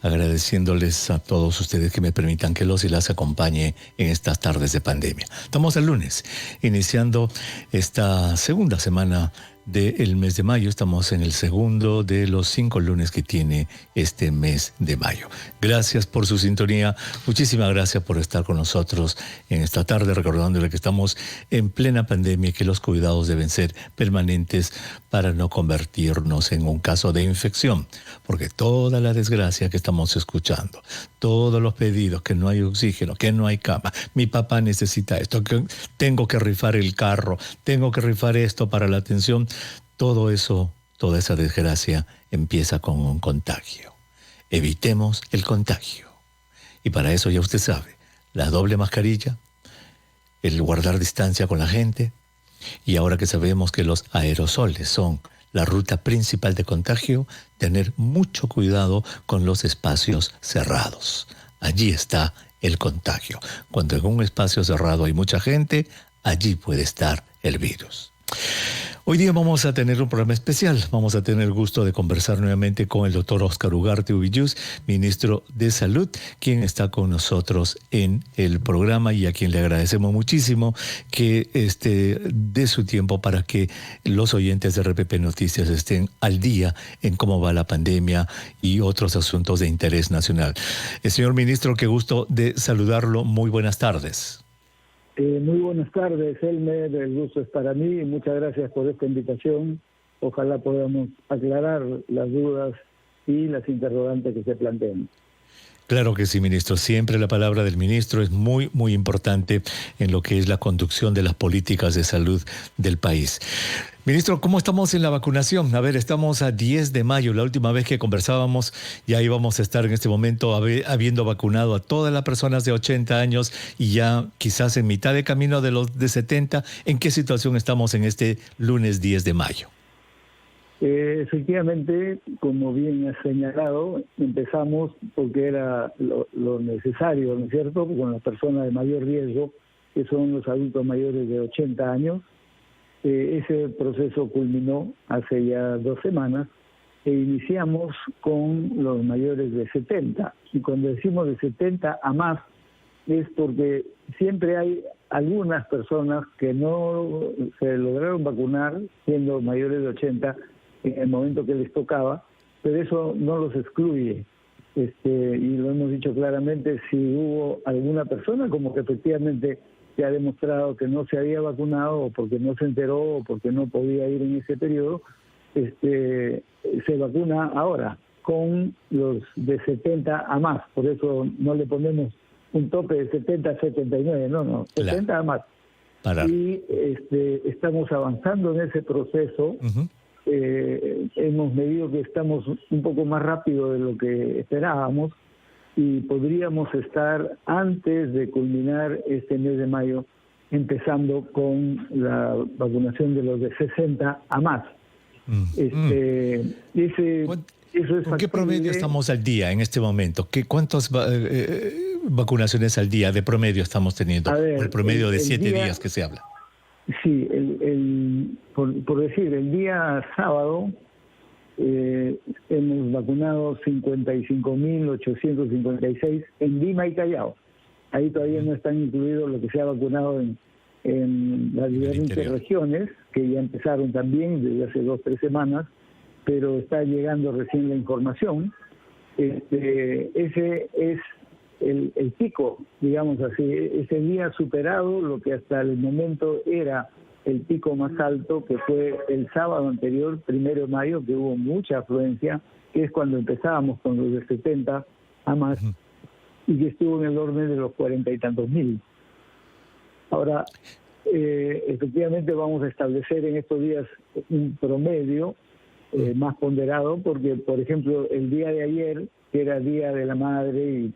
agradeciéndoles a todos ustedes que me permitan que los y las acompañe en estas tardes de pandemia. Estamos el lunes, iniciando esta segunda semana del mes de mayo. Estamos en el segundo de los 5 lunes que tiene este mes de mayo. Gracias por su sintonía. Muchísimas gracias por estar con nosotros en esta tarde, recordándole que estamos en plena pandemia y que los cuidados deben ser permanentes para no convertirnos en un caso de infección, porque toda la desgracia que estamos escuchando, todos los pedidos, que no hay oxígeno, que no hay cama, mi papá necesita esto, que tengo que rifar el carro, tengo que rifar esto para la atención, todo eso, toda esa desgracia empieza con un contagio. Evitemos el contagio. Y para eso ya usted sabe, la doble mascarilla, el guardar distancia con la gente, y ahora que sabemos que los aerosoles son la ruta principal de contagio, tener mucho cuidado con los espacios cerrados. Allí está el contagio. Cuando en un espacio cerrado hay mucha gente, allí puede estar el virus. Hoy día vamos a tener un programa especial. Vamos a tener el gusto de conversar nuevamente con el doctor Óscar Ugarte Ubillús, ministro de Salud, quien está con nosotros en el programa y a quien le agradecemos muchísimo que dé su tiempo para que los oyentes de RPP Noticias estén al día en cómo va la pandemia y otros asuntos de interés nacional. Señor ministro, qué gusto de saludarlo. Muy buenas tardes. Muy buenas tardes, Elmer. El gusto es para mí y muchas gracias por esta invitación. Ojalá podamos aclarar las dudas y las interrogantes que se planteen. Claro que sí, ministro. Siempre la palabra del ministro es muy, muy importante en lo que es la conducción de las políticas de salud del país. Ministro, ¿cómo estamos en la vacunación? A ver, estamos a 10 de mayo. La última vez que conversábamos, ya íbamos a estar en este momento habiendo vacunado a todas las personas de 80 años y ya quizás en mitad de camino de los de 70. ¿En qué situación estamos en este lunes 10 de mayo? Efectivamente, como bien has señalado, empezamos porque era lo necesario, ¿no es cierto?, con las personas de mayor riesgo, que son los adultos mayores de 80 años. Ese proceso culminó hace ya 2 semanas e iniciamos con los mayores de 70. Y cuando decimos de 70 a más, es porque siempre hay algunas personas que no se lograron vacunar siendo mayores de 80 en el momento que les tocaba, pero eso no los excluye. Y lo hemos dicho claramente, si hubo alguna persona como que efectivamente se ha demostrado que no se había vacunado o porque no se enteró o porque no podía ir en ese periodo, se vacuna ahora con los de 70 a más. Por eso no le ponemos un tope de 70 a 79, no, 70 a más. Y estamos avanzando en ese proceso. Uh-huh. Hemos medido que estamos un poco más rápido de lo que esperábamos y podríamos estar antes de culminar este mes de mayo empezando con la vacunación de los de 60 a más. ¿Con qué promedio estamos al día en este momento? ¿Cuántas vacunaciones al día de promedio estamos teniendo? Por el promedio de 7 días que se habla. Sí, por decir, el día sábado hemos vacunado 55.856 en Lima y Callao. Ahí todavía no están incluidos lo que se ha vacunado en las diferentes regiones, que ya empezaron también desde hace 2 o 3 semanas, pero está llegando recién la información. Ese es el pico, digamos así. Ese día ha superado lo que hasta el momento era el pico más alto, que fue el sábado anterior, 1 de mayo, que hubo mucha afluencia, que es cuando empezábamos con los de 70 a más, y que estuvo en el orden de los 40 y tantos mil. Ahora, efectivamente vamos a establecer en estos días un promedio más ponderado, porque, por ejemplo, el día de ayer, que era Día de la Madre, y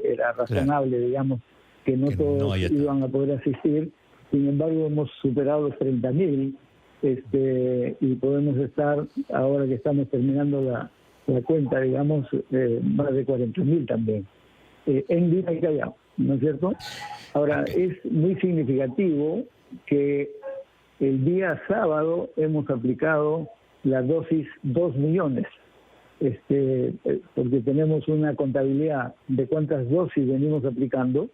era razonable, digamos, que no todos iban a poder asistir. Sin embargo, hemos superado los 30.000 y podemos estar, ahora que estamos terminando la cuenta, digamos, más de 40.000 también, en Lima y Callao, ¿no es cierto? Ahora, es muy significativo que el día sábado hemos aplicado la dosis 2 millones porque tenemos una contabilidad de cuántas dosis venimos aplicando,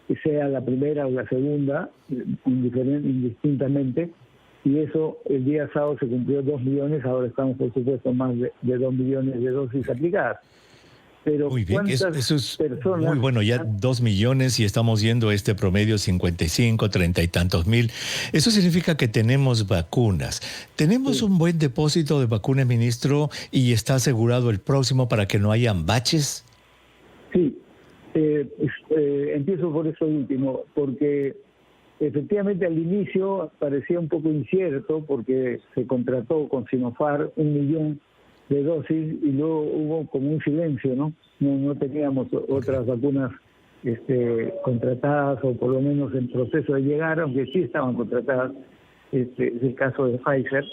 que sea la primera o la segunda, indistintamente, y eso el día sábado se cumplió 2 millones, ahora estamos por supuesto más de 2 millones de dosis aplicadas. Pero muy bien, eso es personas, muy bueno, ya 2 millones y estamos yendo a este promedio 55, 30 y tantos mil. Eso significa que tenemos vacunas. ¿Tenemos sí, un buen depósito de vacunas, ministro, y está asegurado el próximo para que no hayan baches? sí. Empiezo por eso último, porque efectivamente al inicio parecía un poco incierto porque se contrató con Sinopharm 1 millón de dosis y luego hubo como un silencio, ¿no? No teníamos otras vacunas contratadas o por lo menos en proceso de llegar, aunque sí estaban contratadas, es el caso de Pfizer,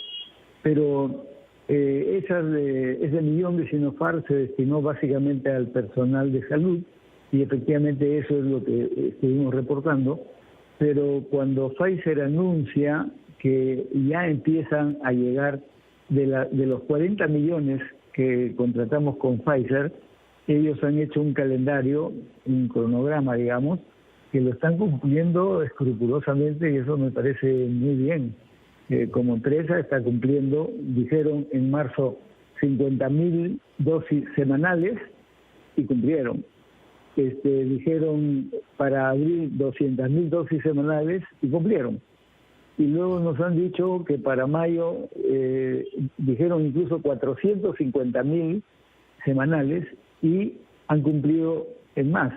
pero ese millón de Sinopharm se destinó básicamente al personal de salud y efectivamente eso es lo que estuvimos reportando, pero cuando Pfizer anuncia que ya empiezan a llegar de los 40 millones que contratamos con Pfizer, ellos han hecho un calendario, un cronograma, digamos, que lo están cumpliendo escrupulosamente y eso me parece muy bien. Como empresa está cumpliendo, dijeron en marzo 50.000 dosis semanales y cumplieron. Dijeron para abril 200.000 dosis semanales y cumplieron. Y luego nos han dicho que para mayo dijeron incluso 450.000 semanales y han cumplido en más,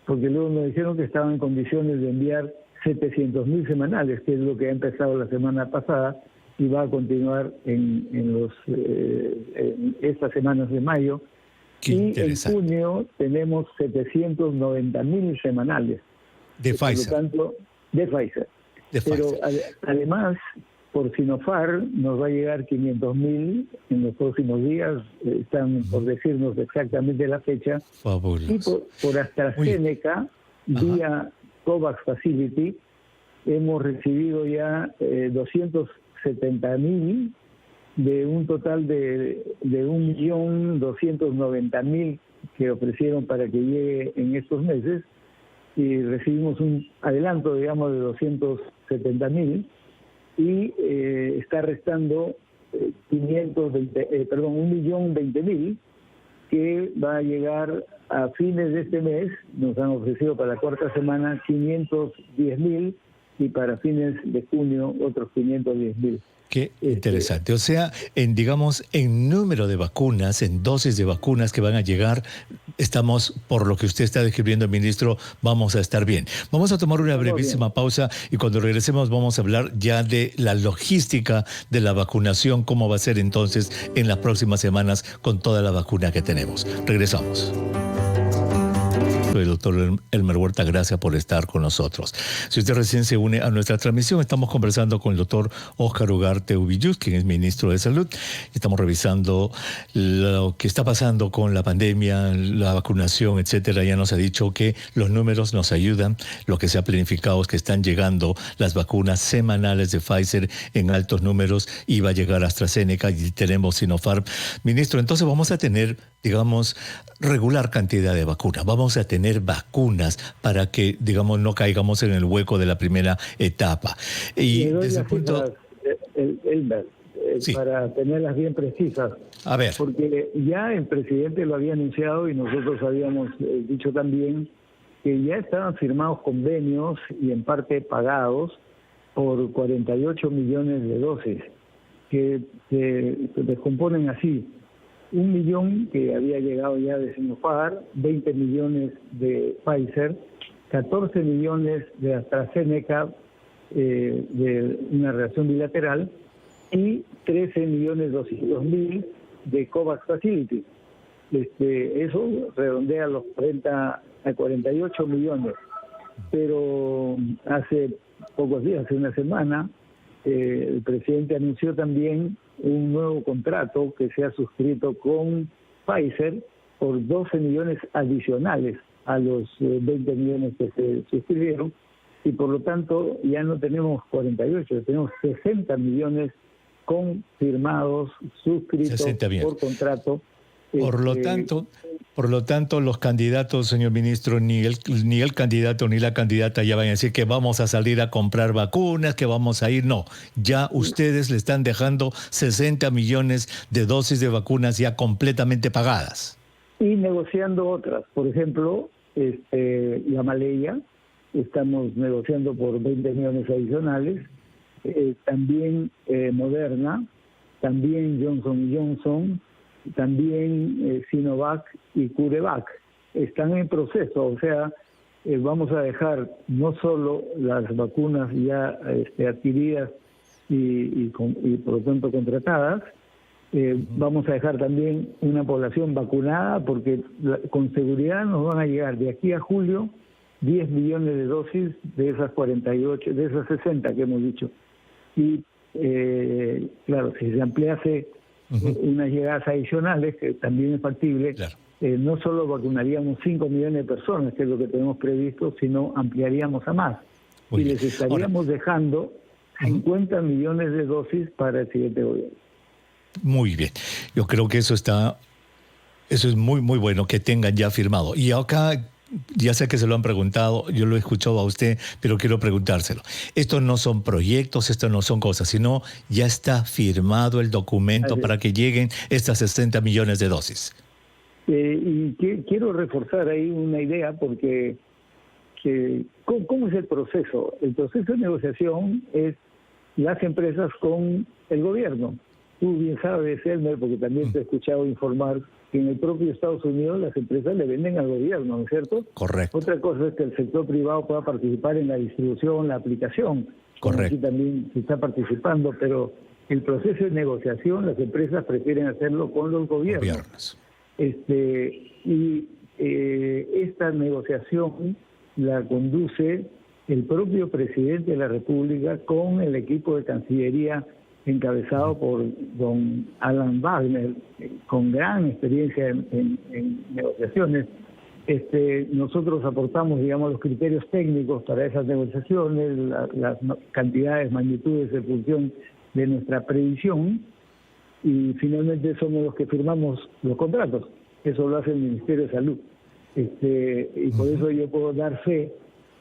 porque luego nos dijeron que estaban en condiciones de enviar 700.000 semanales, que es lo que ha empezado la semana pasada y va a continuar en estas semanas de mayo. Y en junio tenemos 790.000 semanales. De Pfizer. Por lo tanto, de Pfizer. Pero además, por Sinopharm nos va a llegar 500.000 en los próximos días. Están por decirnos exactamente la fecha. Fabuloso. Y por AstraZeneca, vía COVAX Facility, hemos recibido ya 270.000 de un total de 1.290.000 que ofrecieron para que llegue en estos meses, y recibimos un adelanto, digamos, de 270.000 y está restando 1.020.000 que va a llegar a fines de este mes. Nos han ofrecido para la cuarta semana 510.000 y para fines de junio otros 510.000. Qué interesante. O sea, en número de vacunas, en dosis de vacunas que van a llegar, estamos, por lo que usted está describiendo, ministro, vamos a estar bien. Vamos a tomar una brevísima pausa y cuando regresemos vamos a hablar ya de la logística de la vacunación, cómo va a ser entonces en las próximas semanas con toda la vacuna que tenemos. Regresamos. Soy el doctor Elmer Huerta, gracias por estar con nosotros. Si usted recién se une a nuestra transmisión, estamos conversando con el doctor Óscar Ugarte Ubillus, quien es ministro de Salud. Estamos revisando lo que está pasando con la pandemia, la vacunación, etcétera. Ya nos ha dicho que los números nos ayudan. Lo que se ha planificado es que están llegando las vacunas semanales de Pfizer en altos números y va a llegar AstraZeneca y tenemos Sinopharm. Ministro, entonces vamos a tener, regular cantidad de vacunas. Vamos a tener vacunas para que, no caigamos en el hueco de la primera etapa. Y desde el punto... Sí, para tenerlas bien precisas. A ver. Porque ya el presidente lo había anunciado y nosotros habíamos dicho también que ya estaban firmados convenios y en parte pagados por 48 millones de dosis que se descomponen así. 1 millón que había llegado ya de Sinopharm, 20 millones de Pfizer, 14 millones de AstraZeneca de una relación bilateral y 13.200.000 de COVAX Facility. Eso redondea los 40 a 48 millones. Pero hace pocos días, hace una semana, el presidente anunció también un nuevo contrato que se ha suscrito con Pfizer por 12 millones adicionales a los 20 millones que se suscribieron, y por lo tanto ya no tenemos 48, tenemos 60 millones confirmados, suscritos por contrato, Por lo tanto, los candidatos, señor ministro, ni el candidato ni la candidata ya van a decir que vamos a salir a comprar vacunas, que vamos a ir. No, ya ustedes le están dejando 60 millones de dosis de vacunas ya completamente pagadas. Y negociando otras. Por ejemplo, la Maleya, estamos negociando por 20 millones adicionales. También Moderna, también Johnson & Johnson, también Sinovac y CureVac están en proceso. O sea, vamos a dejar no solo las vacunas ya adquiridas y por lo tanto contratadas, vamos a dejar también una población vacunada, porque con seguridad nos van a llegar de aquí a julio 10 millones de dosis de esas 48, de esas 60 que hemos dicho. Y claro, si se ampliase unas llegadas adicionales, que también es factible, claro, no solo vacunaríamos 5 millones de personas, que es lo que tenemos previsto, sino ampliaríamos a más. Y les estaríamos dejando 50 millones de dosis para el siguiente gobierno. Muy bien. Yo creo que eso es muy, muy bueno que tengan ya firmado. Y acá, ya sé que se lo han preguntado, yo lo he escuchado a usted, pero quiero preguntárselo. Estos no son proyectos, esto no son cosas, sino ya está firmado el documento para que lleguen estas 60 millones de dosis. Y quiero reforzar ahí una idea, porque ¿cómo es el proceso? El proceso de negociación es las empresas con el gobierno. Tú bien sabes, Elmer, porque también te he escuchado informar que en el propio Estados Unidos las empresas le venden al gobierno, ¿no es cierto? Correcto. Otra cosa es que el sector privado pueda participar en la distribución, la aplicación. Correcto. Aquí también se está participando, pero el proceso de negociación las empresas prefieren hacerlo con los gobiernos. Esta negociación la conduce el propio presidente de la República con el equipo de Cancillería encabezado por don Alan Wagner, con gran experiencia en negociaciones. Nosotros aportamos, digamos, los criterios técnicos para esas negociaciones, las cantidades, magnitudes en función de nuestra previsión, y finalmente somos los que firmamos los contratos. Eso lo hace el Ministerio de Salud. Y por eso yo puedo dar fe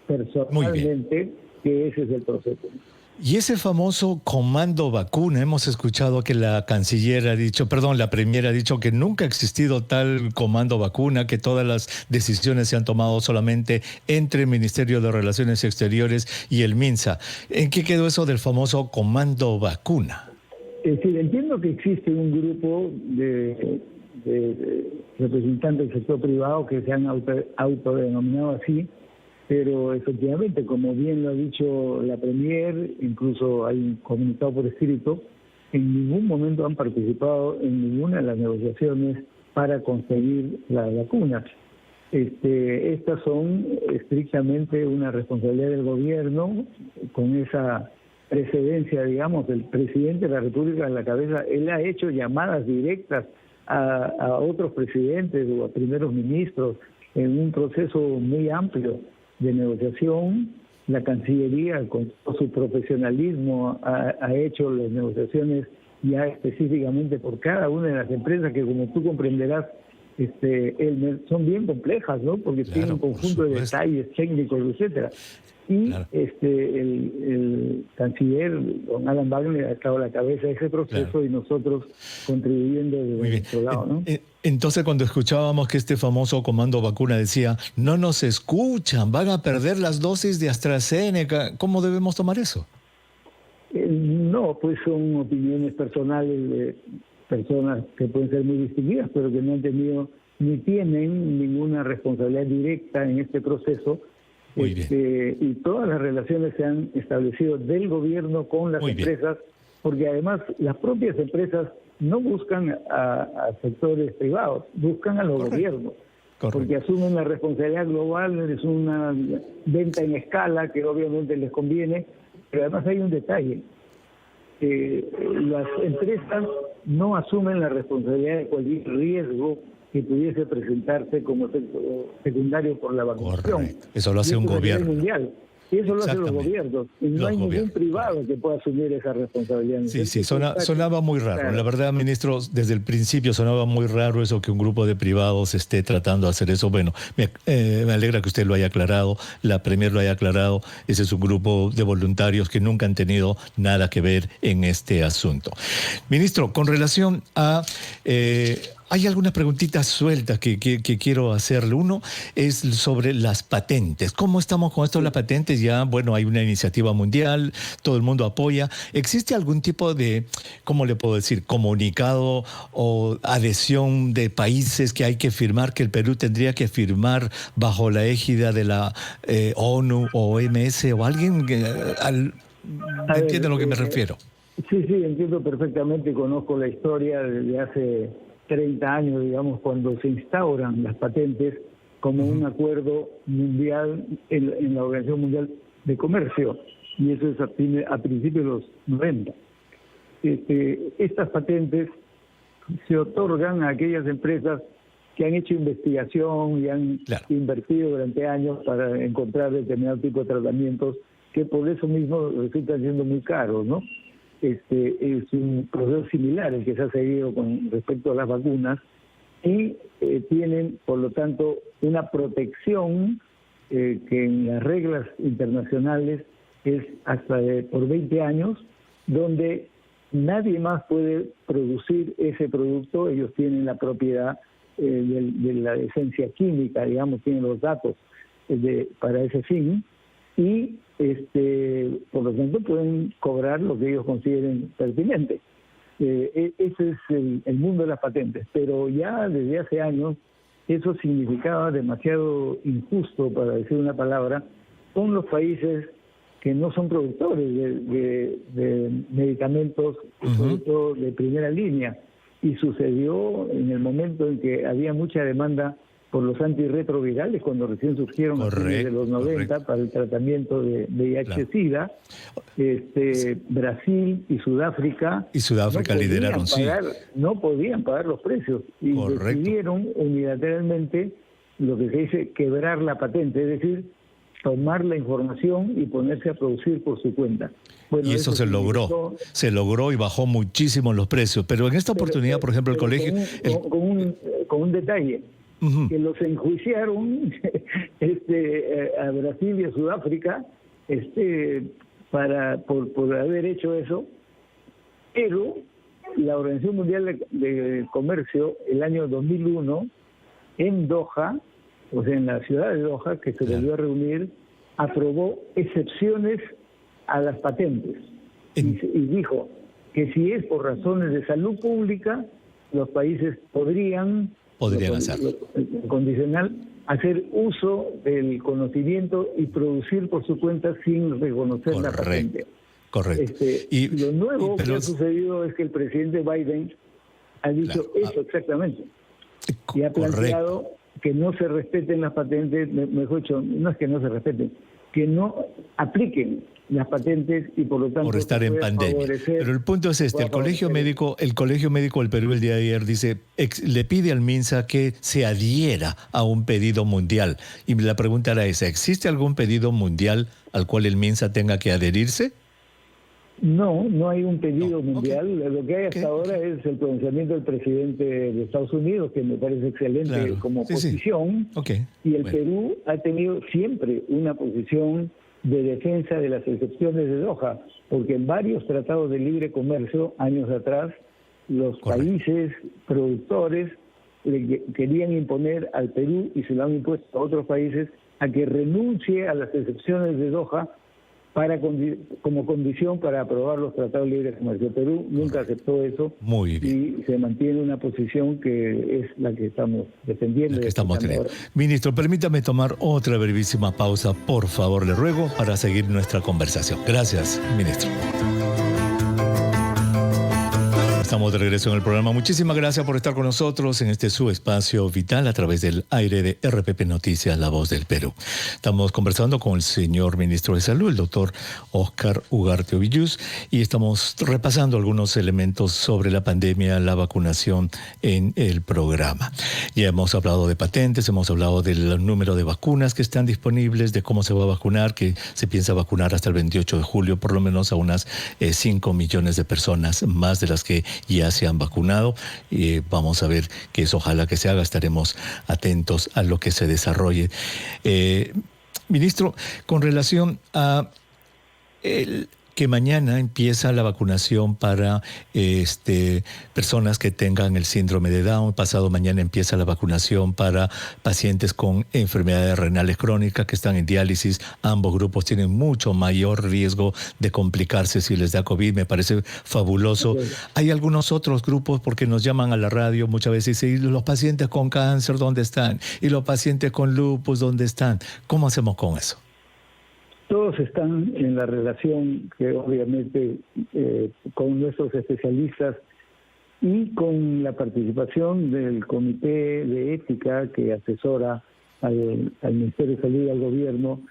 personalmente que ese es el proceso. Y ese famoso comando vacuna, hemos escuchado que la Premier ha dicho que nunca ha existido tal comando vacuna, que todas las decisiones se han tomado solamente entre el Ministerio de Relaciones Exteriores y el MINSA. ¿En qué quedó eso del famoso comando vacuna? Es decir, entiendo que existe un grupo de representantes del sector privado que se han autodenominado así, pero efectivamente, como bien lo ha dicho la Premier, incluso hay un comunicado por escrito, en ningún momento han participado en ninguna de las negociaciones para conseguir las vacunas. Estas son estrictamente una responsabilidad del gobierno, con esa precedencia, digamos, del presidente de la República en la cabeza. Él ha hecho llamadas directas a otros presidentes o a primeros ministros en un proceso muy amplio de negociación. La Cancillería, con todo su profesionalismo, ha hecho las negociaciones ya específicamente por cada una de las empresas, que, como tú comprenderás, son bien complejas, ¿no? Porque tienen un conjunto de detalles técnicos, etcétera. Y el canciller, don Alan Wagner, ha estado a la cabeza de ese proceso, y nosotros contribuyendo desde nuestro lado, ¿no? Entonces, cuando escuchábamos que este famoso comando vacuna decía, no nos escuchan, van a perder las dosis de AstraZeneca, ¿cómo debemos tomar eso? No, pues son opiniones personales de personas que pueden ser muy distinguidas, pero que no han tenido ni tienen ninguna responsabilidad directa en este proceso. Muy bien. Y todas las relaciones se han establecido del gobierno con las empresas, porque además las propias empresas no buscan a sectores privados, buscan a los gobiernos, porque asumen la responsabilidad global. Es una venta en escala que obviamente les conviene, pero además hay un detalle. Las empresas no asumen la responsabilidad de cualquier riesgo que pudiese presentarse como efecto secundario por la vacunación. Correcto. Eso lo hace un gobierno. Mundial. Y eso lo hacen los gobiernos. Y no hay ningún privado que pueda asumir esa responsabilidad. Sí, sonaba muy raro. Claro. La verdad, ministro, desde el principio sonaba muy raro eso que un grupo de privados esté tratando de hacer eso. Bueno, me alegra que usted lo haya aclarado, la Premier lo haya aclarado. Ese es un grupo de voluntarios que nunca han tenido nada que ver en este asunto. Ministro, con relación a... hay algunas preguntitas sueltas que quiero hacerle. Uno es sobre las patentes. ¿Cómo estamos con esto de las patentes? Ya, bueno, hay una iniciativa mundial, todo el mundo apoya. ¿Existe algún tipo de, cómo le puedo decir, comunicado o adhesión de países que hay que firmar, que el Perú tendría que firmar bajo la égida de la ONU o OMS o alguien? ¿Entiende a lo que me refiero? Sí, entiendo perfectamente. Conozco la historia desde hace 30 años, digamos, cuando se instauran las patentes como un acuerdo mundial en la Organización Mundial de Comercio, y eso es a principios de los 90. Estas patentes se otorgan a aquellas empresas que han hecho investigación y han invertido durante años para encontrar determinado tipo de tratamientos que por eso mismo resultan siendo muy caros, ¿no? Es un proceso similar el que se ha seguido con respecto a las vacunas y tienen, por lo tanto, una protección que en las reglas internacionales es hasta por 20 años, donde nadie más puede producir ese producto. Ellos tienen la propiedad de la esencia química, digamos, tienen los datos para ese fin, y por lo tanto pueden cobrar lo que ellos consideren pertinente. Ese es el mundo de las patentes, pero ya desde hace años eso significaba demasiado injusto, para decir una palabra, con los países que no son productores de medicamentos, sobre todo de primera línea, y sucedió en el momento en que había mucha demanda por los antirretrovirales, cuando recién surgieron a fines de los 90 para el tratamiento de VIH-Sida. Brasil y Sudáfrica lideraron, no podían pagar los precios y decidieron unilateralmente lo que se dice quebrar la patente, es decir, tomar la información y ponerse a producir por su cuenta. Bueno, y eso se logró y bajó muchísimo los precios, pero en esta oportunidad, por ejemplo, el colegio... Con un detalle. Que los enjuiciaron a Brasil y a Sudáfrica por haber hecho eso, pero la Organización Mundial de Comercio el año 2001 en Doha, o sea, en la ciudad de Doha, que se volvió a reunir, aprobó excepciones a las patentes y dijo que si es por razones de salud pública, los países podrían hacerlo. Condicional, hacer uso del conocimiento y producir por su cuenta sin reconocer la patente. Correcto. Lo nuevo que ha sucedido es que el presidente Biden ha dicho eso exactamente. Y ha planteado que no se respeten las patentes, mejor dicho, no es que no se respeten, que no apliquen las patentes y por lo tanto por estar en pandemia. Pero el punto es el Colegio Médico del Perú el día de ayer dice, le pide al MINSA que se adhiera a un pedido mundial. Y la pregunta era esa, ¿existe algún pedido mundial al cual el MINSA tenga que adherirse? No hay un pedido mundial. Lo que hay hasta ahora es el pronunciamiento del presidente de Estados Unidos, que me parece excelente como posición. Y el Perú ha tenido siempre una posición de defensa de las excepciones de Doha, porque en varios tratados de libre comercio, años atrás, los países productores le querían imponer al Perú, y se lo han impuesto a otros países, a que renuncie a las excepciones de Doha como condición para aprobar los tratados de libre comercio. Perú nunca aceptó eso. Muy bien. Y se mantiene una posición que es la que estamos defendiendo. La que estamos teniendo. Ministro, permítame tomar otra brevísima pausa, por favor, le ruego, para seguir nuestra conversación. Gracias, ministro. Estamos estamos de regreso en el programa. Muchísimas gracias por estar con nosotros en este su espacio vital a través del aire de RPP Noticias, La Voz del Perú. Estamos conversando con el señor ministro de Salud, el doctor Óscar Ugarte Ovilluz, y estamos repasando algunos elementos sobre la pandemia, la vacunación en el programa. Ya hemos hablado de patentes, hemos hablado del número de vacunas que están disponibles, de cómo se va a vacunar, que se piensa vacunar hasta el 28 de julio, por lo menos a unas 5 millones de personas, más de las que ya se han vacunado. Vamos a ver que eso ojalá que se haga, estaremos atentos a lo que se desarrolle. Ministro, con relación a que mañana empieza la vacunación para personas que tengan el síndrome de Down. Pasado mañana empieza la vacunación para pacientes con enfermedades renales crónicas que están en diálisis. Ambos grupos tienen mucho mayor riesgo de complicarse si les da COVID. Me parece fabuloso. Okay. Hay algunos otros grupos porque nos llaman a la radio muchas veces y dicen, ¿y los pacientes con cáncer dónde están? ¿Y los pacientes con lupus dónde están? ¿Cómo hacemos con eso? Todos están en la relación que obviamente con nuestros especialistas y con la participación del Comité de Ética que asesora al Ministerio de Salud y al Gobierno,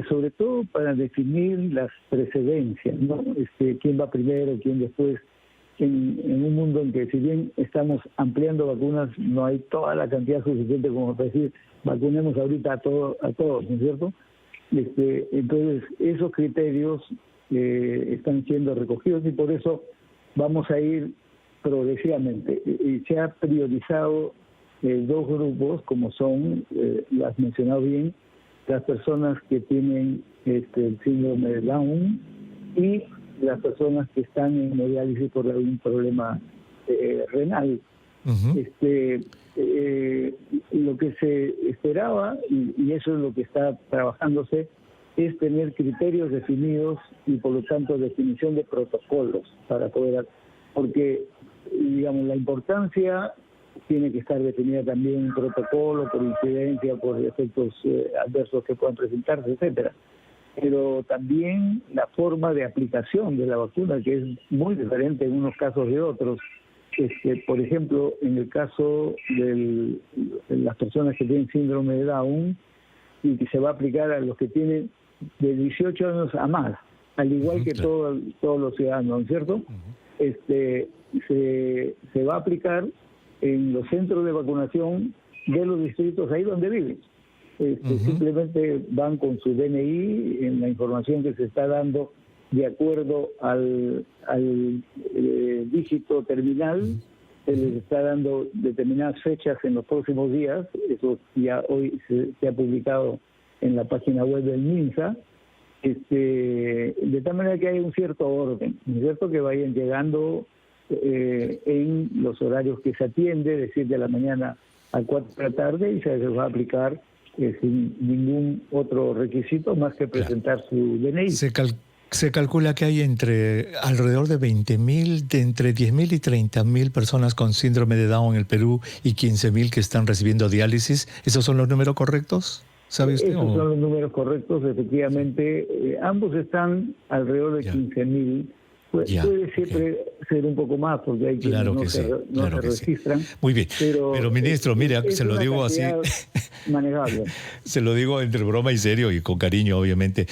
sobre todo para definir las precedencias, ¿no? Quién va primero, quién después, en un mundo en que si bien estamos ampliando vacunas, no hay toda la cantidad suficiente como para decir, vacunemos ahorita a todos, ¿no es cierto? Entonces, esos criterios están siendo recogidos y por eso vamos a ir progresivamente. Se ha priorizado dos grupos, como son, lo has mencionado bien, las personas que tienen el síndrome de Down y las personas que están en hemodiálisis por algún problema renal. Uh-huh. Lo que se esperaba, y eso es lo que está trabajándose, es tener criterios definidos y por lo tanto definición de protocolos para poder, porque digamos la importancia tiene que estar definida también en protocolo por incidencia, por efectos adversos que puedan presentarse, etcétera. Pero también la forma de aplicación de la vacuna, que es muy diferente en unos casos de otros. Por ejemplo, en el caso de las personas que tienen síndrome de Down y que se va a aplicar a los que tienen de 18 años a más, al igual que todos los ciudadanos, ¿cierto? Uh-huh. Se va a aplicar en los centros de vacunación de los distritos ahí donde viven. Uh-huh. Simplemente van con su DNI en la información que se está dando de acuerdo al dígito terminal. Se les está dando determinadas fechas en los próximos días. Eso ya hoy se ha publicado en la página web del MINSA. De tal manera que hay un cierto orden, ¿no es cierto? Que vayan llegando en los horarios que se atiende, de 7 de la mañana a 4 de la tarde, y se les va a aplicar sin ningún otro requisito más que presentar su DNI. Se calcula que hay alrededor de 20.000, entre 10.000 y 30.000 personas con síndrome de Down en el Perú y 15.000 que están recibiendo diálisis. ¿Esos son los números correctos? ¿Sabe usted? Esos son los números correctos, efectivamente. Ambos están alrededor de 15.000. Puede siempre ser un poco más porque hay quienes no se registran. Sí. Muy bien, pero ministro, mire, se lo digo así, manejable. Se lo digo entre broma y serio y con cariño, obviamente.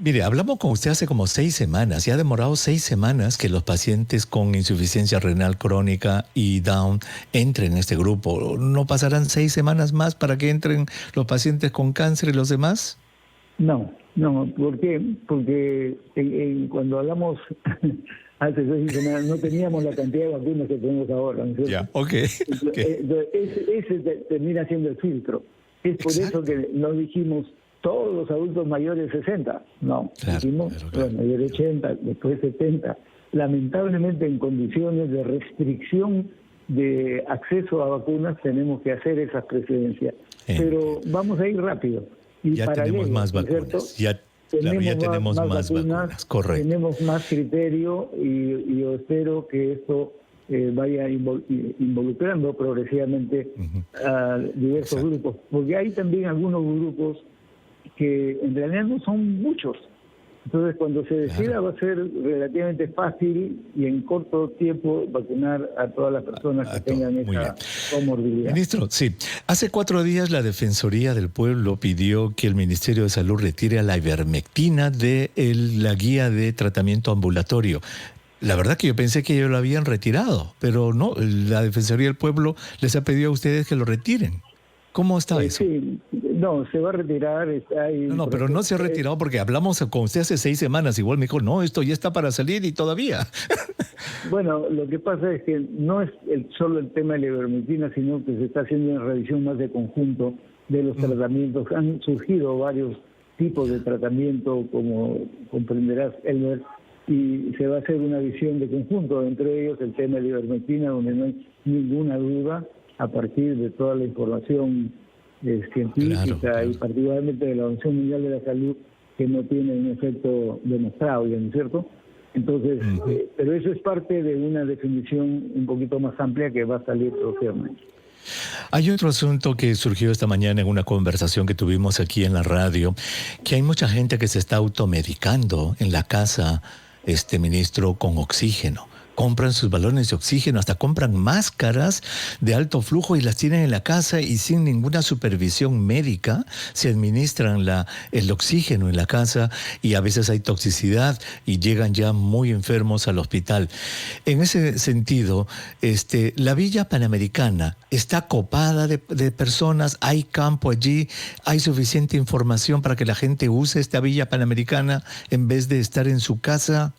Mire, hablamos con usted hace como 6 semanas, y ha demorado 6 semanas que los pacientes con insuficiencia renal crónica y Down entren en este grupo. ¿No pasarán 6 semanas más para que entren los pacientes con cáncer y los demás? No, ¿por qué? Porque cuando hablamos hace 6 semanas no teníamos la cantidad de vacunas que tenemos ahora, ¿no es cierto? Ya, okay. Ese termina siendo el filtro. Es por eso que no dijimos todos los adultos mayores de 60, no, dijimos los mayores de 80, después 70. Lamentablemente en condiciones de restricción de acceso a vacunas tenemos que hacer esas precedencias. Pero vamos a ir rápido. Y ya tenemos más vacunas, ya tenemos más vacunas, correcto. Tenemos más criterio y yo espero que esto vaya involucrando progresivamente a diversos grupos, porque hay también algunos grupos que en realidad no son muchos, Entonces, cuando se decida, va a ser relativamente fácil y en corto tiempo vacunar a todas las personas que tengan esa comorbilidad. Ministro, sí. Hace 4 días la Defensoría del Pueblo pidió que el Ministerio de Salud retire a la ivermectina de la guía de tratamiento ambulatorio. La verdad que yo pensé que ellos lo habían retirado, pero no, la Defensoría del Pueblo les ha pedido a ustedes que lo retiren. ¿Cómo está eso? Sí, no, se va a retirar. No, pero no se ha retirado porque hablamos con usted hace 6 semanas. Igual me dijo, no, esto ya está para salir y todavía. Bueno, lo que pasa es que no es solo el tema de la ivermectina, sino que se está haciendo una revisión más de conjunto de los tratamientos. Han surgido varios tipos de tratamiento, como comprenderás, Elmer, y se va a hacer una visión de conjunto, entre ellos el tema de la ivermectina, donde no hay ninguna duda, a partir de toda la información científica claro. Y particularmente de la Organización Mundial de la Salud, que no tiene un efecto demostrado, ¿no es cierto? Entonces, pero eso es parte de una definición un poquito más amplia que va a salir próximamente. Hay otro asunto que surgió esta mañana en una conversación que tuvimos aquí en la radio, que hay mucha gente que se está automedicando en la casa, ministro, con oxígeno. Compran sus balones de oxígeno, hasta compran máscaras de alto flujo y las tienen en la casa y sin ninguna supervisión médica se administran el oxígeno en la casa y a veces hay toxicidad y llegan ya muy enfermos al hospital. En ese sentido, la Villa Panamericana está copada de personas, hay campo allí, hay suficiente información para que la gente use esta Villa Panamericana en vez de estar en su casa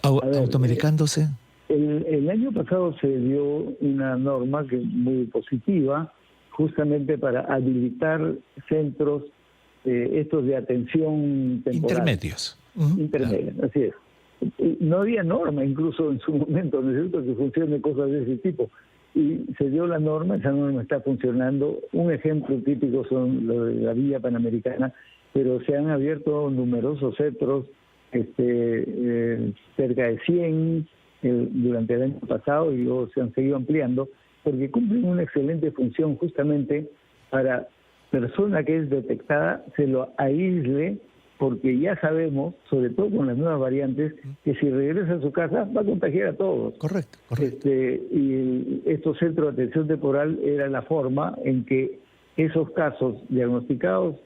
automedicándose. El año pasado se dio una norma que es muy positiva, justamente para habilitar centros estos de atención temporal. Intermedios, claro. Así es. No había norma incluso en su momento, necesito que funcione cosas de ese tipo. Y se dio la norma, esa norma está funcionando. Un ejemplo típico son lo de la Villa Panamericana, pero se han abierto numerosos centros, cerca de 100 durante el año pasado y luego se han seguido ampliando, porque cumplen una excelente función justamente para persona que es detectada, se lo aísle, porque ya sabemos, sobre todo con las nuevas variantes, que si regresa a su casa va a contagiar a todos. Correcto. Y estos centros de atención temporal era la forma en que esos casos diagnosticados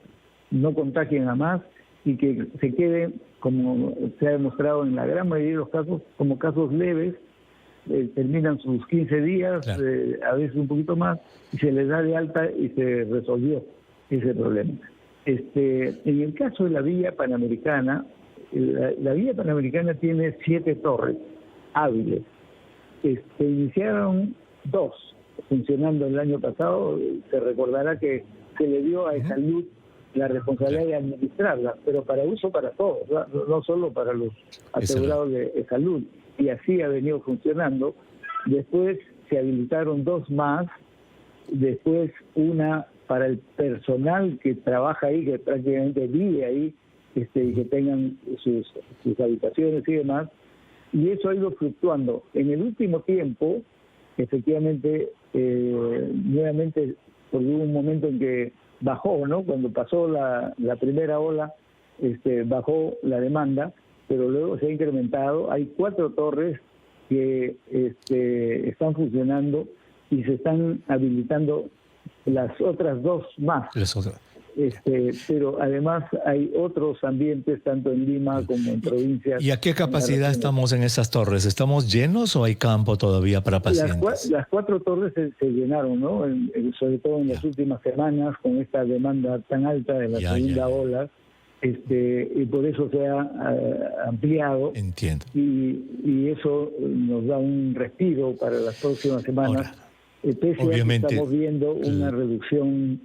no contagien a más y que se queden, como se ha demostrado en la gran mayoría de los casos, como casos leves, terminan sus 15 días, claro. A veces un poquito más, y se les da de alta y se resolvió ese problema. En el caso de la Villa Panamericana, la Villa Panamericana tiene 7 torres hábiles. Iniciaron 2 funcionando el año pasado. Se recordará que se le dio a Salud la responsabilidad de administrarla, pero para uso para todos, no solo para los asegurados de salud. Y así ha venido funcionando. Después se habilitaron 2 más, después una para el personal que trabaja ahí, que prácticamente vive ahí, y que tengan sus habitaciones y demás, y eso ha ido fluctuando. En el último tiempo, efectivamente, nuevamente, porque hubo un momento en que bajó, ¿no? Cuando pasó la primera ola, bajó la demanda, pero luego se ha incrementado. Hay 4 torres que están funcionando y se están habilitando las otras 2 más. Pero además hay otros ambientes, tanto en Lima como en provincias. ¿Y a qué capacidad estamos en esas torres? ¿Estamos llenos o hay campo todavía para pacientes? Las 4 torres se llenaron, ¿no? Sobre todo en las últimas semanas, con esta demanda tan alta de la segunda ola. Y por eso se ha ampliado. Entiendo. Y eso nos da un respiro para las próximas semanas. Ahora, obviamente, estamos viendo una reducción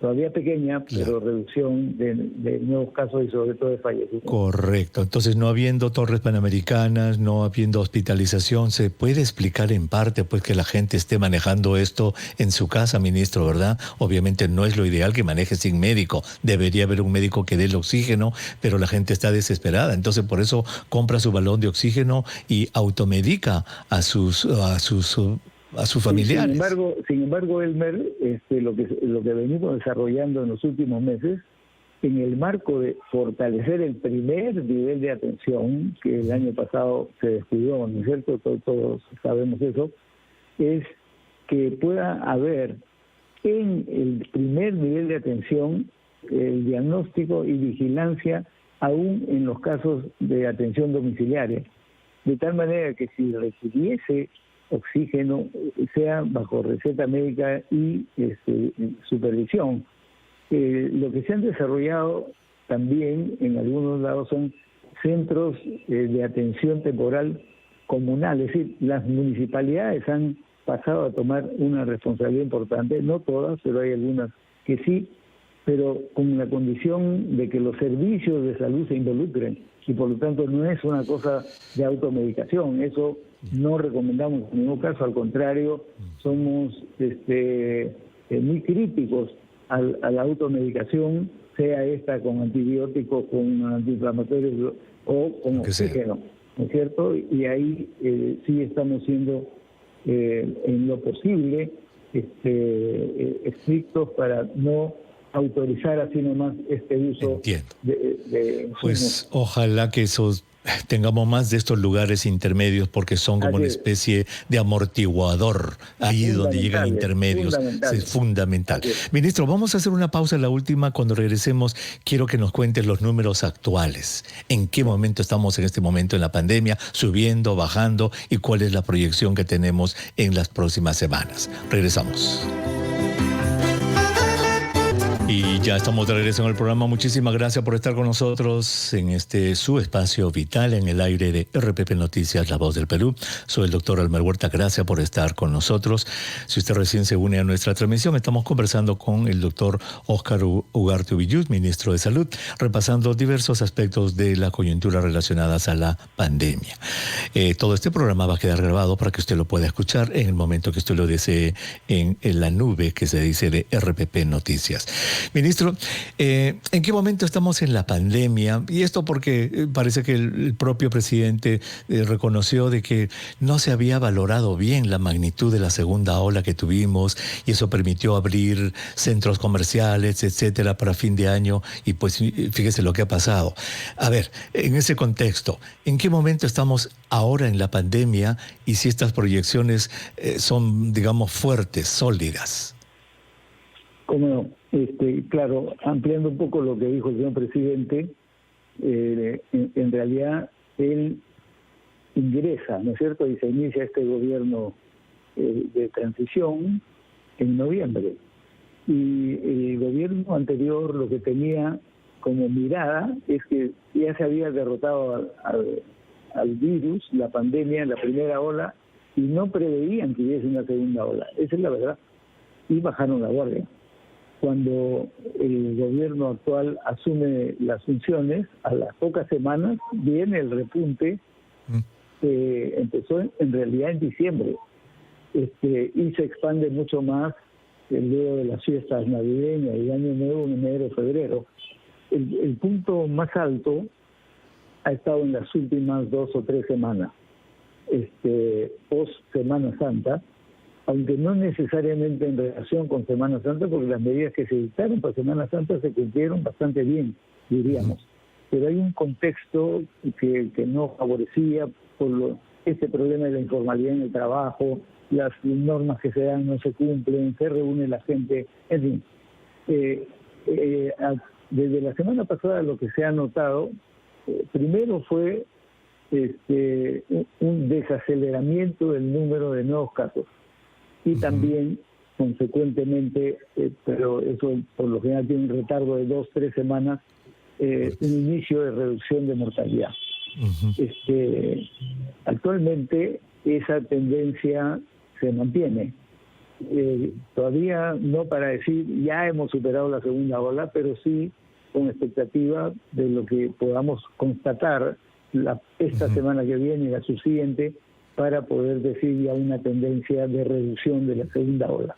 todavía pequeña, pero reducción de nuevos casos y sobre todo de fallecimientos. Correcto. Entonces, no habiendo torres panamericanas, no habiendo hospitalización, ¿se puede explicar en parte pues que la gente esté manejando esto en su casa, ministro, verdad? Obviamente no es lo ideal que maneje sin médico. Debería haber un médico que dé el oxígeno, pero la gente está desesperada. Entonces, por eso compra su balón de oxígeno y automedica a sus familiares. Sin embargo, Elmer, lo que venimos desarrollando en los últimos meses en el marco de fortalecer el primer nivel de atención, que el año pasado se descuidó, ¿no es cierto? Todos sabemos eso, es que pueda haber en el primer nivel de atención el diagnóstico y vigilancia aún en los casos de atención domiciliaria, de tal manera que si requiriese oxígeno sea bajo receta médica y supervisión. Lo que se han desarrollado también en algunos lados son centros de atención temporal comunal, es decir, las municipalidades han pasado a tomar una responsabilidad importante, no todas, pero hay algunas que sí, pero con la condición de que los servicios de salud se involucren, y por lo tanto no es una cosa de automedicación, eso no recomendamos en ningún caso, al contrario, somos muy críticos a la automedicación, sea esta con antibióticos, con antiinflamatorios o con oxígeno, ¿no es cierto? Y ahí sí estamos siendo en lo posible estrictos para no autorizar así nomás este uso de pues ojalá que tengamos más de estos lugares intermedios, porque son como una especie de amortiguador ahí donde llegan intermedios. Es fundamental. Ministro, vamos a hacer una pausa, la última. Cuando regresemos quiero que nos cuentes los números actuales. ¿En qué momento estamos en este momento en la pandemia? ¿Subiendo, bajando? ¿Y cuál es la proyección que tenemos en las próximas semanas? Regresamos. Y ya estamos de regreso en el programa. Muchísimas gracias por estar con nosotros en su espacio vital en el aire de RPP Noticias, La Voz del Perú. Soy el doctor Elmer Huerta. Gracias por estar con nosotros. Si usted recién se une a nuestra transmisión, estamos conversando con el doctor Óscar Ugarte Ubillud, ministro de Salud, repasando diversos aspectos de la coyuntura relacionadas a la pandemia. Todo este programa va a quedar grabado para que usted lo pueda escuchar en el momento que usted lo desee en la nube que se dice de RPP Noticias. Ministro, ¿en qué momento estamos en la pandemia? Y esto porque parece que el propio presidente reconoció de que no se había valorado bien la magnitud de la segunda ola que tuvimos y eso permitió abrir centros comerciales, etcétera, para fin de año y pues fíjese lo que ha pasado. A ver, en ese contexto, ¿en qué momento estamos ahora en la pandemia y si estas proyecciones son, digamos, fuertes, sólidas? ¿Cómo no? Claro, ampliando un poco lo que dijo el señor presidente, en realidad él ingresa, ¿no es cierto? Y se inicia este gobierno de transición en noviembre. Y el gobierno anterior lo que tenía como mirada es que ya se había derrotado al virus, la pandemia, la primera ola, y no preveían que hubiese una segunda ola. Esa es la verdad. Y bajaron la guardia. Cuando el gobierno actual asume las funciones, a las pocas semanas viene el repunte que empezó en realidad en diciembre y se expande mucho más luego de las fiestas navideñas y Año Nuevo en enero, febrero. El punto más alto ha estado en las últimas 2 o 3 semanas, post Semana Santa, aunque no necesariamente en relación con Semana Santa, porque las medidas que se dictaron para Semana Santa se cumplieron bastante bien, diríamos. Pero hay un contexto que no favorecía por este problema de la informalidad en el trabajo, las normas que se dan no se cumplen, se reúne la gente, en fin. Desde la semana pasada lo que se ha notado, primero fue un desaceleramiento del número de nuevos casos. Y también, consecuentemente, pero eso por lo general tiene un retardo de 2 o 3 semanas, un inicio de reducción de mortalidad. Actualmente esa tendencia se mantiene. Todavía no para decir ya hemos superado la segunda ola, pero sí con expectativa de lo que podamos constatar esta semana que viene y la subsiguiente, para poder decir ya una tendencia de reducción de la segunda ola.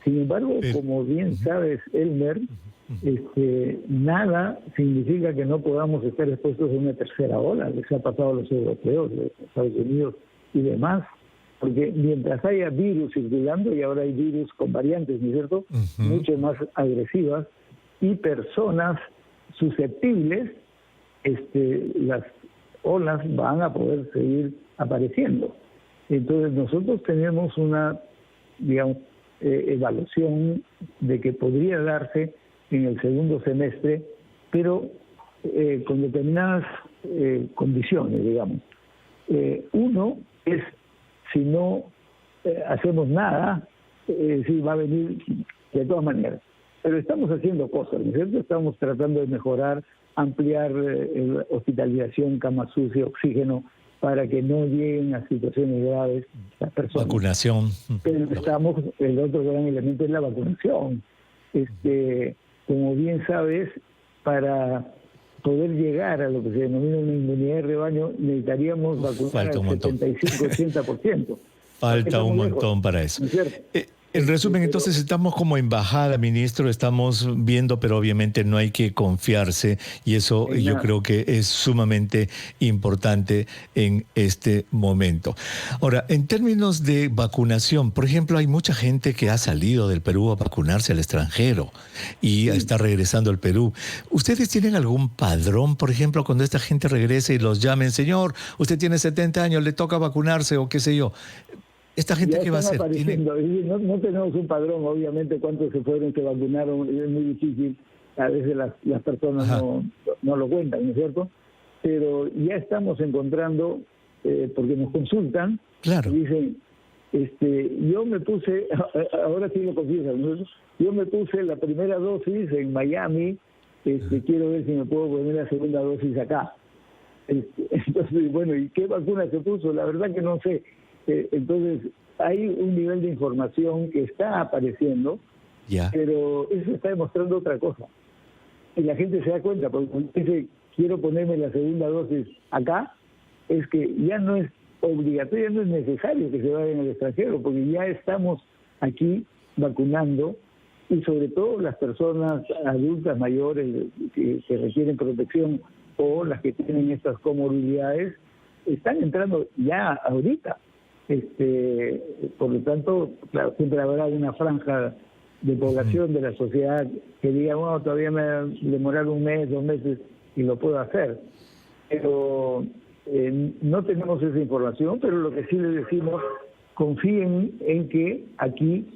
Sin embargo, como bien sabes, Elmer, nada significa que no podamos estar expuestos a una tercera ola. Les ha pasado a los europeos, a los Estados Unidos y demás, porque mientras haya virus circulando, y ahora hay virus con variantes, ¿no es cierto?, mucho más agresivas, y personas susceptibles, las olas van a poder seguir apareciendo. Entonces nosotros tenemos una, digamos, evaluación de que podría darse en el segundo semestre, pero con determinadas condiciones, digamos. Uno es, si no hacemos nada, sí va a venir de todas maneras. Pero estamos haciendo cosas, ¿no es cierto? Estamos tratando de mejorar, ampliar hospitalización, camas UCI, oxígeno, para que no lleguen a situaciones graves las personas. Vacunación. Pero el otro gran elemento es la vacunación. Como bien sabes, para poder llegar a lo que se denomina una inmunidad de rebaño, necesitaríamos vacunar al 75-80%. Falta un montón para eso. ¿No es cierto? En resumen, entonces estamos como embajada, ministro, estamos viendo, pero obviamente no hay que confiarse y eso yo creo que es sumamente importante en este momento. Ahora, en términos de vacunación, por ejemplo, hay mucha gente que ha salido del Perú a vacunarse al extranjero y está regresando al Perú. ¿Ustedes tienen algún padrón, por ejemplo, cuando esta gente regrese y los llamen, señor, usted tiene 70 años, le toca vacunarse o qué sé yo? ¿Esta gente qué va a hacer? No tenemos un padrón, obviamente, cuántos se fueron, se vacunaron, es muy difícil. A veces las personas no lo cuentan, ¿no es cierto? Pero ya estamos encontrando, porque nos consultan, claro. Y dicen, yo me puse, ahora sí lo confiesan, ¿no? Yo me puse la primera dosis en Miami, quiero ver si me puedo poner la segunda dosis acá. Entonces, bueno, ¿y qué vacuna se puso? La verdad que no sé. Entonces, hay un nivel de información que está apareciendo, pero eso está demostrando otra cosa. Y la gente se da cuenta, porque cuando dice, quiero ponerme la segunda dosis acá, es que ya no es obligatorio, ya no es necesario que se vayan al extranjero, porque ya estamos aquí vacunando, y sobre todo las personas adultas mayores que requieren protección o las que tienen estas comorbilidades, están entrando ya ahorita. Por lo tanto, claro, siempre habrá una franja de población de la sociedad que diga, bueno, todavía me va a demorar un mes, 2 meses y lo puedo hacer. Pero no tenemos esa información, pero lo que sí les decimos, confíen en que aquí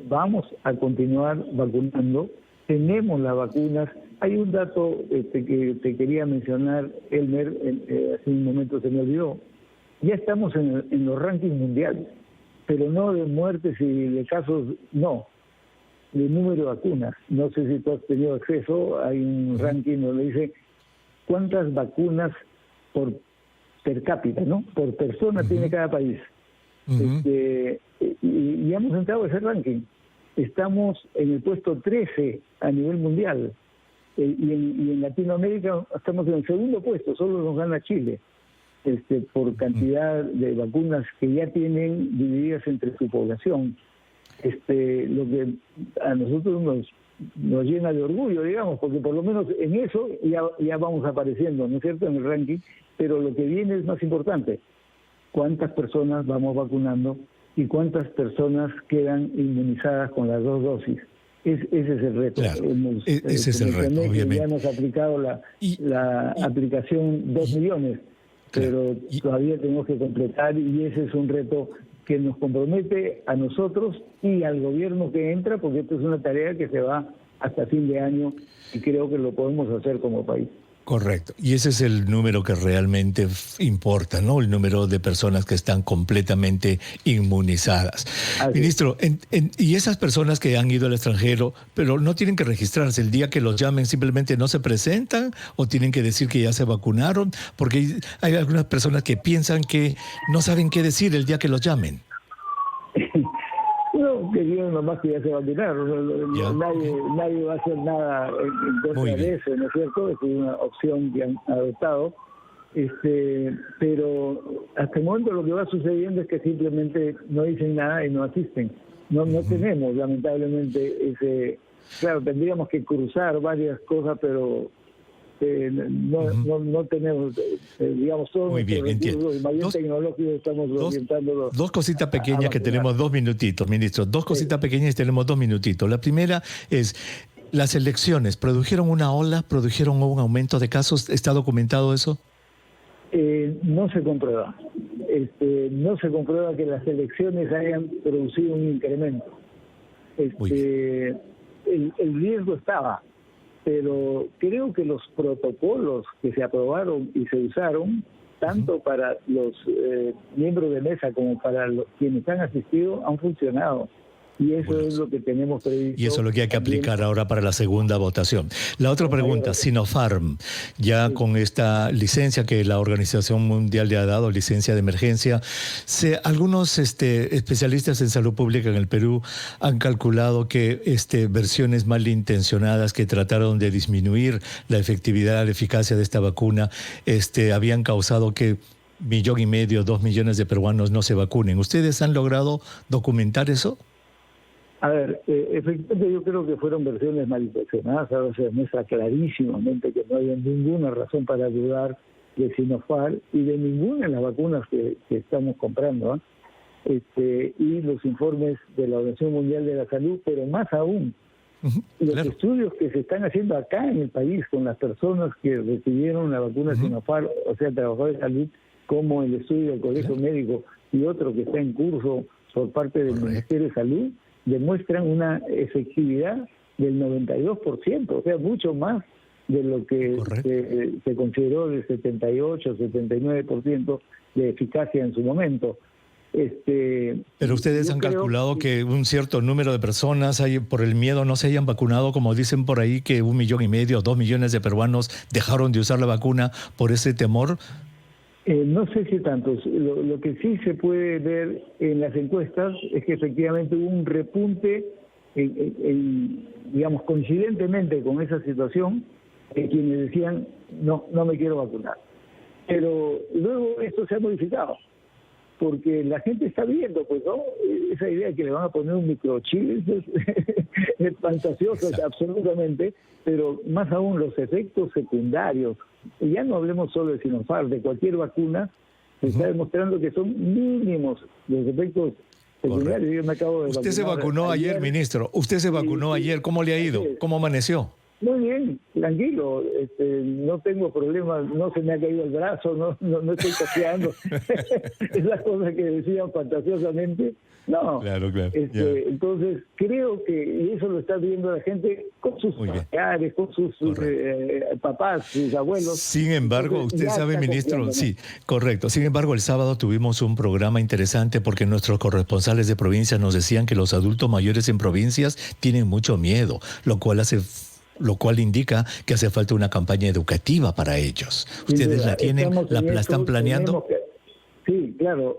vamos a continuar vacunando, tenemos las vacunas. Hay un dato que te quería mencionar, Elmer, hace un momento se me olvidó. Ya estamos en los rankings mundiales, pero no de muertes y de casos, no, de número de vacunas. No sé si tú has tenido acceso, hay un ranking donde dice cuántas vacunas per cápita, ¿no? Por persona tiene cada país. Y hemos entrado a ese ranking. Estamos en el puesto 13 a nivel mundial. Y en Latinoamérica estamos en el segundo puesto, solo nos gana Chile. Por cantidad de vacunas que ya tienen divididas entre su población. Lo que a nosotros nos llena de orgullo, digamos, porque por lo menos en eso ya vamos apareciendo, ¿no es cierto?, en el ranking, pero lo que viene es más importante. ¿Cuántas personas vamos vacunando y cuántas personas quedan inmunizadas con las 2 dosis? Ese es el reto. Claro, ese es el reto, obviamente. Ya hemos aplicado la aplicación 2 millones. Pero todavía tenemos que completar y ese es un reto que nos compromete a nosotros y al gobierno que entra, porque esto es una tarea que se va hasta fin de año y creo que lo podemos hacer como país. Correcto. Y ese es el número que realmente importa, ¿no? El número de personas que están completamente inmunizadas. Ministro, y esas personas que han ido al extranjero, pero no tienen que registrarse, el día que los llamen simplemente no se presentan o tienen que decir que ya se vacunaron, porque hay algunas personas que piensan que no saben qué decir el día que los llamen. No, que digan nomás que ya se vacunaron. Nadie va a hacer nada en contra de eso, ¿no es cierto? Es una opción que han adoptado. Pero hasta el momento lo que va sucediendo es que simplemente no dicen nada y no asisten. No tenemos, lamentablemente, ese... Claro, tendríamos que cruzar varias cosas, pero no tenemos, digamos, todos muy bien, entiendo. El mayor tecnológico estamos orientándolos. Dos cositas pequeñas que tenemos 2 minutitos, ministro. Dos cositas pequeñas y tenemos 2 minutitos. La primera es, Las elecciones, ¿produjeron una ola? ¿Produjeron un aumento de casos? ¿Está documentado eso? No se comprueba. No se comprueba que las elecciones hayan producido un incremento. El riesgo estaba, pero creo que los protocolos que se aprobaron y se usaron, tanto para los miembros de mesa como para quienes han asistido, han funcionado. Y eso es lo que tenemos previsto. Y eso es lo que hay que aplicar ahora para la segunda votación. La otra pregunta, Sinopharm, ya con esta licencia que la Organización Mundial le ha dado, licencia de emergencia, algunos especialistas en salud pública en el Perú han calculado que versiones malintencionadas que trataron de disminuir la efectividad, la eficacia de esta vacuna, habían causado que 1,5 millones, 2 millones de peruanos no se vacunen. ¿Ustedes han logrado documentar eso? A ver, efectivamente yo creo que fueron versiones malintencionadas. Ahora se demuestra clarísimamente que no había ninguna razón para dudar de Sinopharm y de ninguna de las vacunas que estamos comprando, y los informes de la Organización Mundial de la Salud, pero más aún, los estudios que se están haciendo acá en el país con las personas que recibieron la vacuna Sinopharm, o sea, trabajadores de salud, como el estudio del Colegio Médico y otro que está en curso por parte del Ministerio de Salud, demuestran una efectividad del 92%, o sea, mucho más de lo que se consideró del 78, 79% de eficacia en su momento. Pero ustedes han calculado que un cierto número de personas por el miedo no se hayan vacunado, como dicen por ahí, que 1,5 millones, 2 millones de peruanos dejaron de usar la vacuna por ese temor. No sé si tantos. Lo que sí se puede ver en las encuestas es que efectivamente hubo un repunte, digamos, coincidentemente con esa situación, quienes decían, no me quiero vacunar. Pero luego esto se ha modificado, porque la gente está viendo, pues, ¿no? Esa idea de que le van a poner un microchip es fantasiosa, absolutamente, pero más aún los efectos secundarios. Y ya no hablemos solo de Sinopharm, de cualquier vacuna, se está demostrando que son mínimos los efectos secundarios. Yo me acabo de Usted se vacunó ayer, ministro. Usted se vacunó ayer. ¿Cómo le ha ido? ¿Cómo amaneció? Muy bien, tranquilo. No tengo problemas, no se me ha caído el brazo, no estoy cojeando. Esas cosas que decían fantasiosamente. No. Claro. Entonces, creo que y eso lo está viendo la gente con sus familiares, con sus papás, sus abuelos. Sin embargo, usted sabe, ministro, sí, correcto. Sin embargo, el sábado tuvimos un programa interesante porque nuestros corresponsales de provincias nos decían que los adultos mayores en provincias tienen mucho miedo, lo cual indica que hace falta una campaña educativa para ellos. ¿Ustedes la tienen? ¿La están planeando? Sí, claro.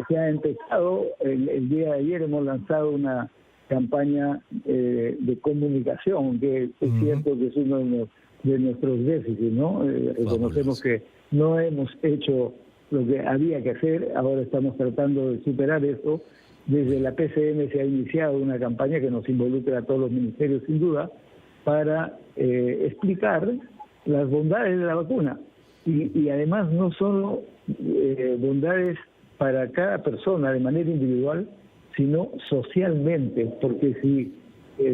Se ha empezado. El día de ayer hemos lanzado una campaña de comunicación, que es cierto que es uno de nuestros déficits, ¿no? Reconocemos que no hemos hecho lo que había que hacer. Ahora estamos tratando de superar esto. Desde la PCM se ha iniciado una campaña que nos involucra a todos los ministerios, sin duda, para explicar las bondades de la vacuna y además no solo bondades para cada persona de manera individual, sino socialmente, porque si,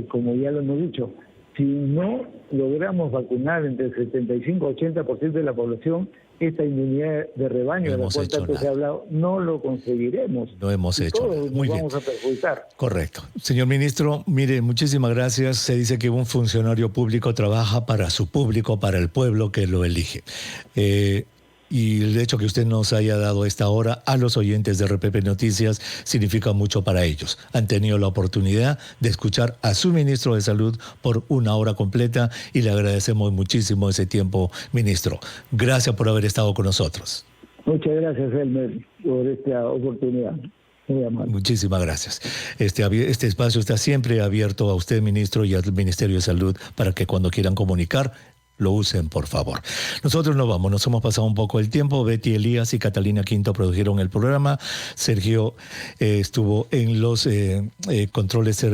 como ya lo hemos dicho, si no logramos vacunar entre el 75 y 80% de la población, esta inmunidad de rebaño de la cual tanto se ha hablado, no lo conseguiremos. No hemos hecho todos nada. Muy nos bien. Vamos a perjudicar. Correcto. Señor ministro, mire, muchísimas gracias. Se dice que un funcionario público trabaja para su público, para el pueblo que lo elige. Y el hecho que usted nos haya dado esta hora a los oyentes de RPP Noticias significa mucho para ellos. Han tenido la oportunidad de escuchar a su ministro de Salud por 1 hora completa y le agradecemos muchísimo ese tiempo, ministro. Gracias por haber estado con nosotros. Muchas gracias, Elmer, por esta oportunidad. Muy amable. Muchísimas gracias. Este espacio está siempre abierto a usted, ministro, y al Ministerio de Salud para que cuando quieran comunicar, lo usen, por favor. Nosotros nos vamos, nos hemos pasado un poco el tiempo. Betty Elías y Catalina Quinto produjeron el programa. Sergio estuvo en los controles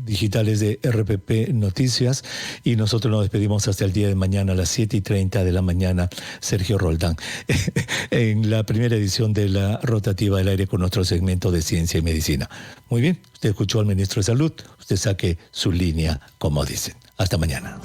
digitales de RPP Noticias y nosotros nos despedimos hasta el día de mañana a las 7:30 de la mañana. Sergio Roldán en la primera edición de la Rotativa del Aire con nuestro segmento de Ciencia y Medicina. Muy bien, usted escuchó al ministro de Salud, usted saque su línea, como dicen. Hasta mañana.